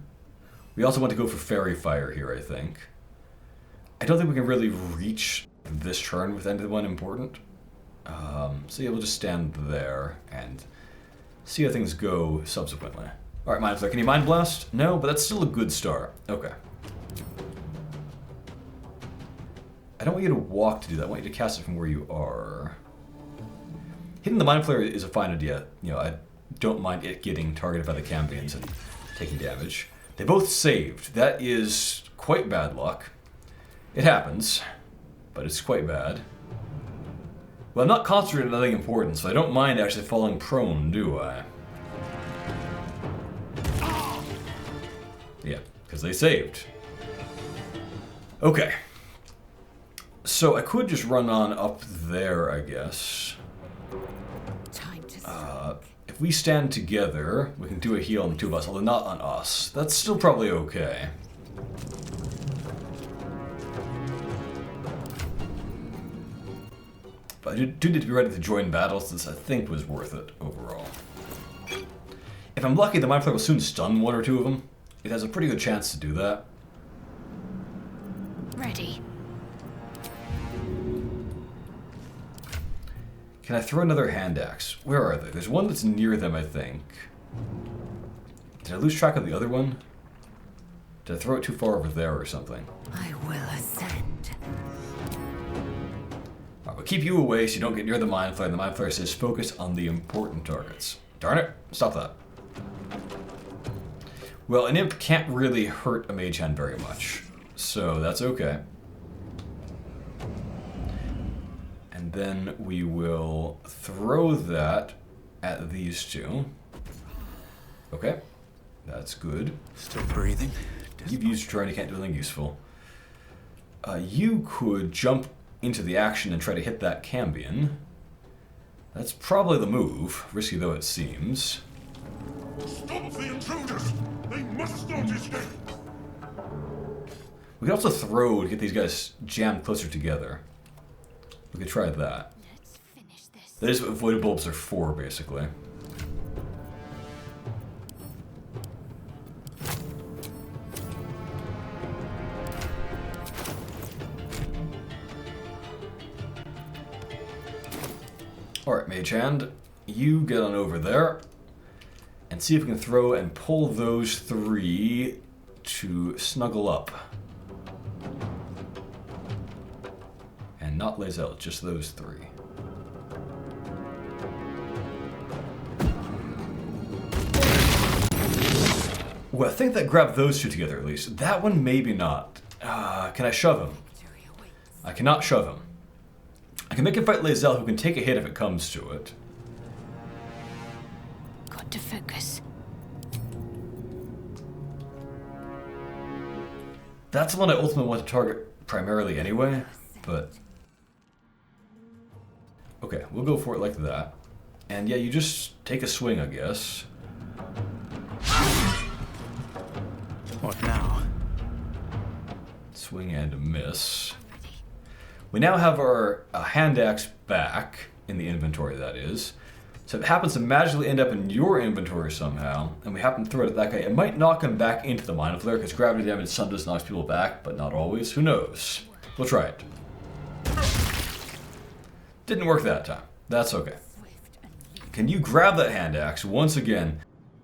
We also want to go for Fairy Fire here, I think. I don't think we can really reach this turn with anyone important. So yeah, we'll just stand there and see how things go subsequently. Alright, Mindflayer, can you Mind Blast? No, but that's still a good start. Okay. I don't want you to walk to do that. I want you to cast it from where you are. Hitting the Mindflayer is a fine idea. You know, I don't mind it getting targeted by the Cambions and taking damage. They both saved. That is quite bad luck. It happens, but it's quite bad. Well, I'm not concentrating on anything important, so I don't mind actually falling prone, do I? Yeah, because they saved. Okay. So I could just run on up there, I guess. Time to If we stand together, we can do a heal on the two of us, although not on us. That's still probably okay. But I do need to be ready to join battle, since I think was worth it overall. If I'm lucky, the Mindflayer will soon stun one or two of them. It has a pretty good chance to do that. ready. Can I throw another hand axe? Where are they? There's one that's near them, I think. Did I lose track of the other one? Did I throw it too far over there or something? I will ascend. Alright, we'll keep you away so you don't get near the Mindflayer, and the Mindflayer says focus on the important targets. Darn it, stop that. Well, an imp can't really hurt a mage hand very much, so that's okay. And then we will throw that at these two. Okay, that's good. Still breathing? You've used your turn, you can't do anything useful. You could jump into the action and try to hit that Cambion. That's probably the move, risky though it seems. Stop the intruders! They must not escape! We could also throw to get these guys jammed closer together. We could try that. Let's finish this. That is what void bulbs are for, basically. Alright, Mage Hand, you get on over there and see if we can throw and pull those three to snuggle up. And not Lazel, just those three. Well, I think that grabbed those two together at least. That one, maybe not. Can I shove him? I cannot shove him. I can make him fight Lazel, who can take a hit if it comes to it. Got to focus. That's the one I ultimately want to target primarily anyway, but... Okay, we'll go for it like that. And yeah, you just take a swing, I guess. What now? Swing and a miss. We now have our hand axe back in the inventory, that is. So if it happens to magically end up in your inventory somehow, and we happen to throw it at that guy, it might knock him back into the Mindflayer, because gravity damage sometimes knocks people back, but not always. Who knows? We'll try it. Didn't work that time. That's okay. Can you grab that hand axe once again?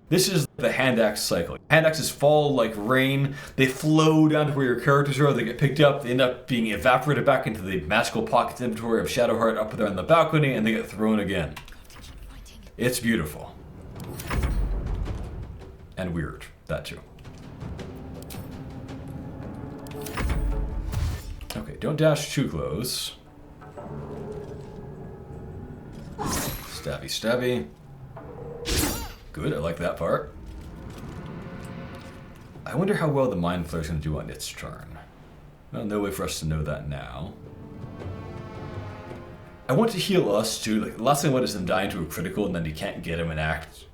This is the hand axe cycle. Hand axes fall like rain. They flow down to where your characters are. They get picked up. They end up being evaporated back into the magical pockets inventory of Shadowheart up there on the balcony, and they get thrown again. It's beautiful. And weird. That too. Okay, don't dash too close. Stabby, stabby. Good, I like that part. I wonder how well the Mindflayer's going to do on its turn. Well, no way for us to know that now. I want to heal us too. Like, the last thing I want is them dying to a critical and then you can't get him in Act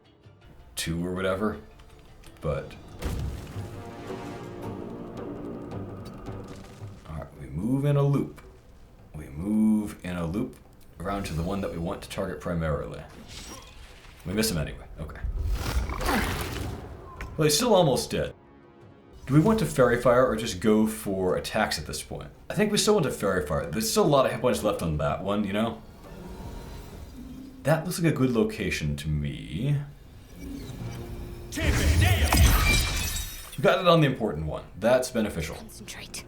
2 or whatever. But... Alright, we move in a loop. We move in a loop around to the one that we want to target primarily. We miss him anyway. Okay. Well, he's still almost dead. Do we want to Fairy Fire or just go for attacks at this point? I think we still want to Fairy Fire. There's still a lot of hit points left on that one, you know? That looks like a good location to me. Got it on the important one. That's beneficial. Concentrate.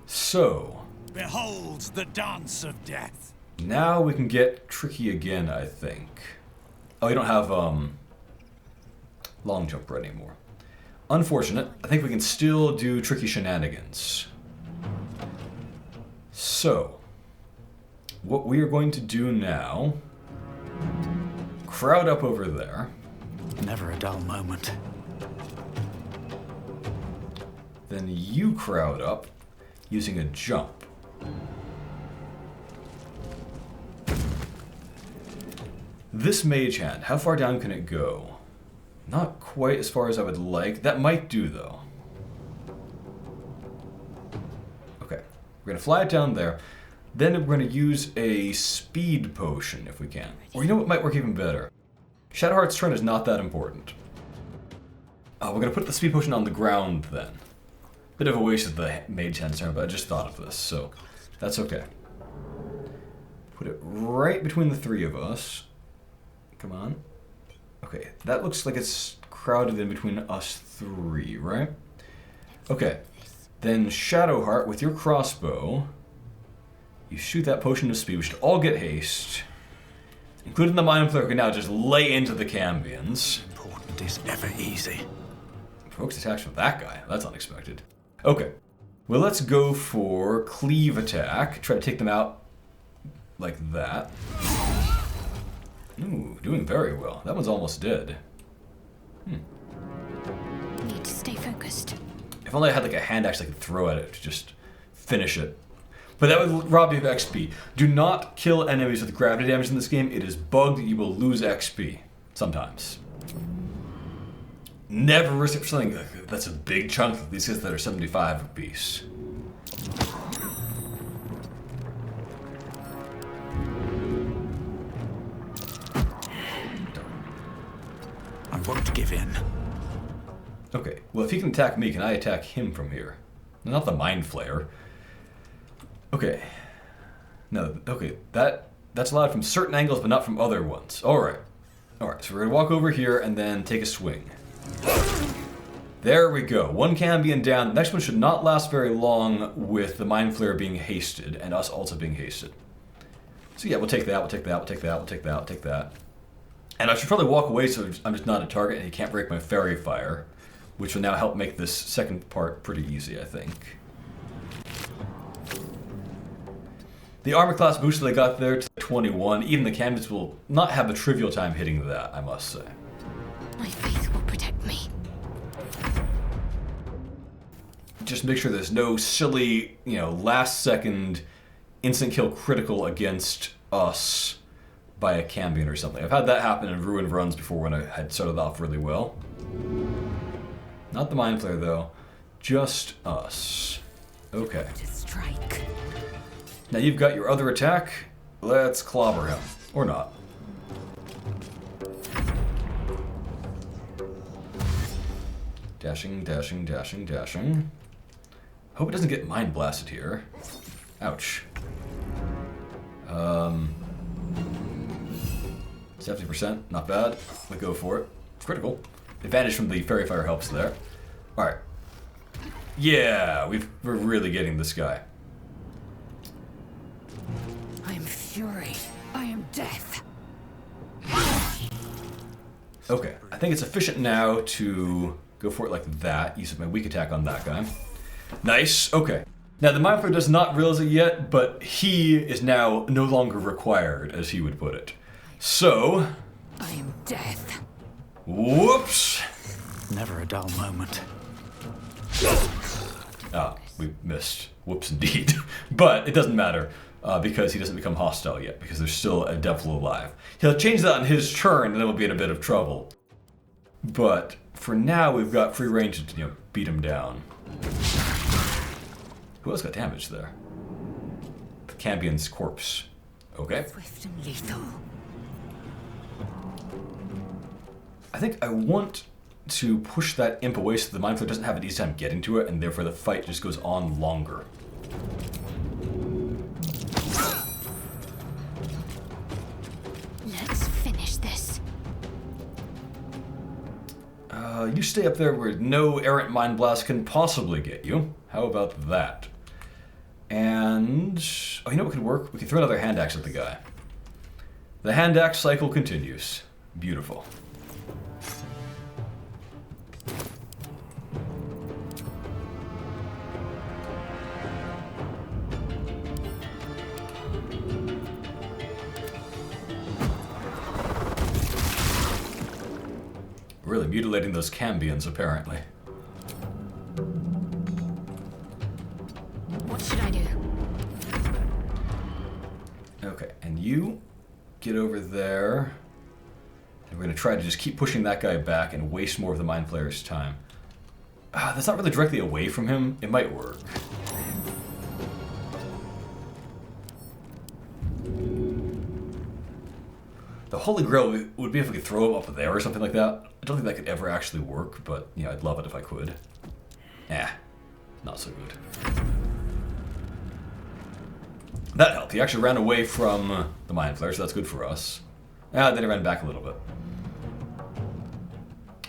So, Behold the dance of death. now we can get tricky again, I think. Oh, you don't have long jump anymore. Unfortunate. I think we can still do tricky shenanigans. So, what we are going to do now, crowd up over there. Never a dull moment. Then you crowd up using a jump. This mage hand, how far down can it go? Not quite as far as I would like. That might do, though. Okay, we're gonna fly it down there. Then we're gonna use a speed potion if we can. Or you know what might work even better? Shadowheart's turn is not that important. We're gonna put the speed potion on the ground then. Bit of a waste of the mage hand's turn, but I just thought of this, so that's okay. Put it right between the three of us. Come on. Okay, that looks like it's crowded in between us three, right? Okay, then Shadowheart with your crossbow. You shoot that potion of speed. We should all get haste. Including the Mindflayer can now just lay into the Cambions. Important is ever easy. Focus attacks from that guy. That's unexpected. Okay. Well, let's go for cleave attack. Try to take them out like that. Ooh, doing very well. That one's almost dead. Need to stay focused. If only I had like a hand axe I could throw at it to just finish it. But that would rob you of XP. Do not kill enemies with gravity damage in this game. It is bugged that you will lose XP. Sometimes. Never risk it for something that's a big chunk of these guys that are 75 apiece. I won't give in. Okay, well if he can attack me, can I attack him from here? Not the Mindflayer. Okay. No, okay, that's allowed from certain angles, but not from other ones. Alright. Alright, so we're gonna walk over here and then take a swing. There we go. One Cambion down. The next one should not last very long with the Mindflayer being hasted and us also being hasted. So yeah, we'll take that, we'll take that, we'll take that, we'll take that, we'll take that. And I should probably walk away so I'm just not a target and he can't break my Fairy Fire, which will now help make this second part pretty easy, I think. The armor class boost that I got there to 21, even the Cambions will not have a trivial time hitting that, I must say. My faith will protect me. Just make sure there's no silly, last second instant kill critical against us by a Cambion or something. I've had that happen in ruined runs before when I had started off really well. Not the Mindflayer though, just us. Okay. To strike. Now you've got your other attack. Let's clobber him. Or not. Dashing, dashing, dashing, dashing. Hope it doesn't get mind blasted here. Ouch. 70%, not bad. We go for it. It's critical. Advantage from the Fairy Fire helps there. Alright. Yeah, we're really getting this guy. I am fury. I am death. Okay, I think it's efficient now to go for it like that. Use my weak attack on that guy. Nice, okay. Now the Mindflayer does not realize it yet, but he is now no longer required, as he would put it. So... I am death. Whoops! Never a dull moment. Ah, we missed. Whoops indeed. But it doesn't matter, because he doesn't become hostile yet, because there's still a devil alive. He'll change that on his turn, and then we'll be in a bit of trouble. But for now, we've got free range to, beat him down. Who else got damaged there? The Cambion's corpse. Okay. Swift and lethal. I think I want to push that imp away so the Mindflayer doesn't have an easy time getting to it, and therefore the fight just goes on longer. Let's finish this. You stay up there where no errant mind blast can possibly get you. How about that? And... oh, you know what could work? We could throw another hand axe at the guy. The hand axe cycle continues. Beautiful. Really mutilating those Cambions, apparently. What should I do? Okay, and you get over there. And we're going to try to just keep pushing that guy back and waste more of the Mind Flayer's time. That's not really directly away from him. It might work. The Holy Grail would be if we could throw him up there or something like that. I don't think that could ever actually work, but you know, I'd love it if I could. Not so good. That helped. He actually ran away from the Mind Flayer, so that's good for us. Then he ran back a little bit.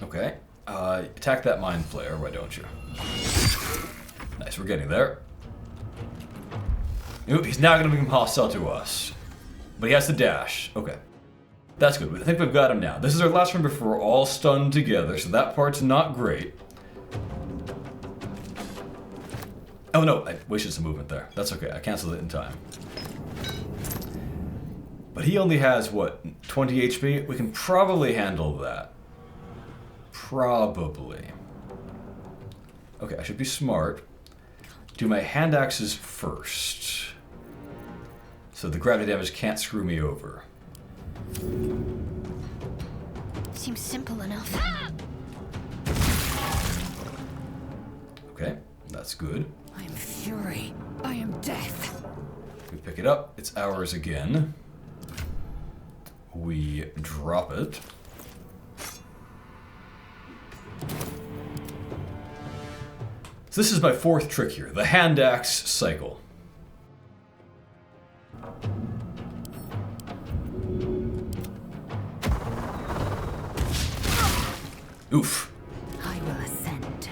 Okay. Attack that Mind Flayer, why don't you? Nice, we're getting there. Ooh, he's now going to become hostile to us. But he has to dash. Okay. That's good. I think we've got him now. This is our last round before we're all stunned together, so that part's not great. Oh no, I wasted some movement there. That's okay, I canceled it in time. But he only has, what, 20 HP? We can probably handle that. Probably. Okay, I should be smart. Do my hand axes first. So the gravity damage can't screw me over. Seems simple enough. Okay, that's good. I am fury. I am death. We pick it up. It's ours again. We drop it. So this is my fourth trick here, the hand axe cycle. Oof. I will ascend.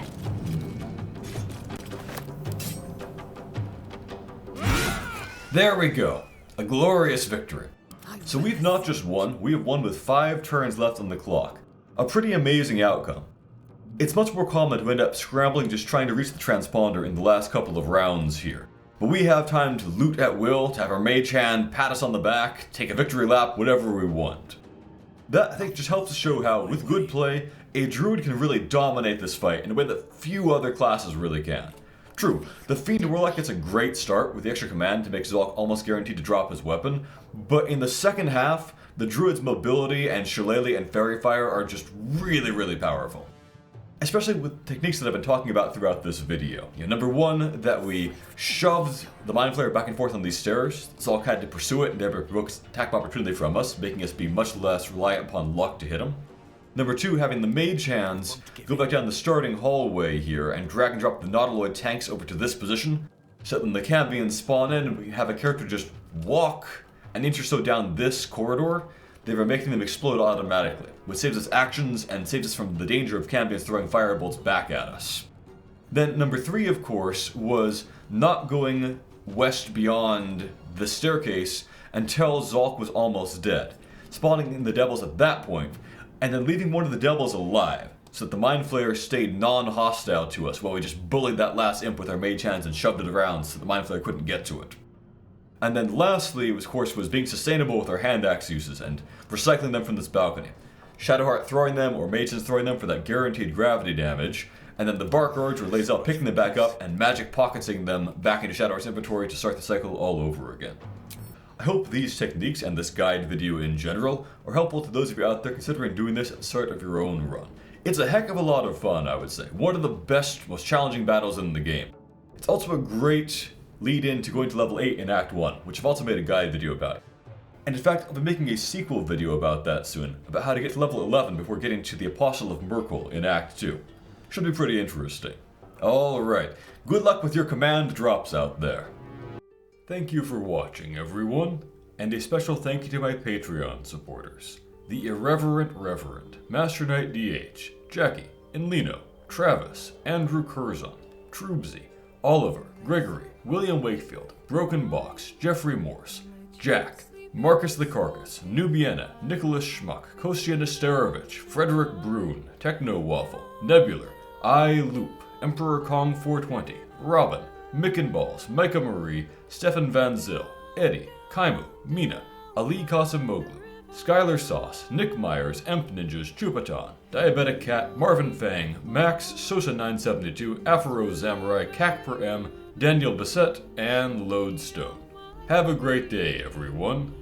There we go. A glorious victory. So we've not just won, we have won with 5 turns left on the clock. A pretty amazing outcome. It's much more common to end up scrambling just trying to reach the transponder in the last couple of rounds here. But we have time to loot at will, to have our mage hand pat us on the back, take a victory lap, whatever we want. That, I think, just helps to show how, with good play, a druid can really dominate this fight in a way that few other classes really can. True, the Fiend Warlock gets a great start with the extra command to make Zhalk almost guaranteed to drop his weapon, but in the second half, the druid's mobility and shillelagh and fairy fire are just really powerful. Especially with techniques that I've been talking about throughout this video. Number one, that we shoved the Mind Flayer back and forth on these stairs. Zhalk had to pursue it and thereby provoke attack opportunity from us, making us be much less reliant upon luck to hit him. Number two, having the mage hands go back down the starting hallway here and drag and drop the Nautiloid tanks over to this position, so that when the Cambions spawn in, we have a character just walk an inch or so down this corridor, thereby making them explode automatically, which saves us actions and saves us from the danger of Cambions throwing firebolts back at us. Then number three, of course, was not going west beyond the staircase until Zhalk was almost dead, spawning in the devils at that point, and then leaving one of the devils alive, so that the Mind Flayer stayed non-hostile to us while we just bullied that last imp with our mage hands and shoved it around so the Mind Flayer couldn't get to it. And then lastly, of course, was being sustainable with our hand axe uses and recycling them from this balcony. Shadowheart throwing them, or Mages throwing them for that guaranteed gravity damage, and then the Bark Urge or Lazel picking them back up and magic pocketing them back into Shadowheart's inventory to start the cycle all over again. I hope these techniques and this guide video in general are helpful to those of you out there considering doing this at the start of your own run. It's a heck of a lot of fun, I would say. One of the best, most challenging battles in the game. It's also a great lead in to going to level 8 in Act 1, which I've also made a guide video about. And in fact, I'll be making a sequel video about that soon, about how to get to level 11 before getting to the Apostle of Merkel in Act 2. Should be pretty interesting. Alright, good luck with your command drops out there. Thank you for watching, everyone, and a special thank you to my Patreon supporters. The Irreverent Reverend, MasterKnightDH, Jackie, Enlino, Travis, Andrew Curzon, Truebsy, Oliver, Gregory, William Wakefield, Broken Box, Jeffrey Morse, Jack, Marcus the Carcus, Newbienna, Nicolas Schmuck, Kostya Nesterovich, Fredrik Bruun, Technowaffle, Nebular, Loop, Emperor Kong 420, Robin, Micc Balls, Micah Marie, Stefan Van Zyl, Edie, Kaimu, Mina, Ali Kasimoglu, Skylar Sauce, Nick Myers, Emp Ninjas, Chupaton, Diabetic Cat, Marvin Fang, Max, Sosa972, Afro Samurai, Cac per M, Daniel Bissett, and Lodestone. Have a great day, everyone.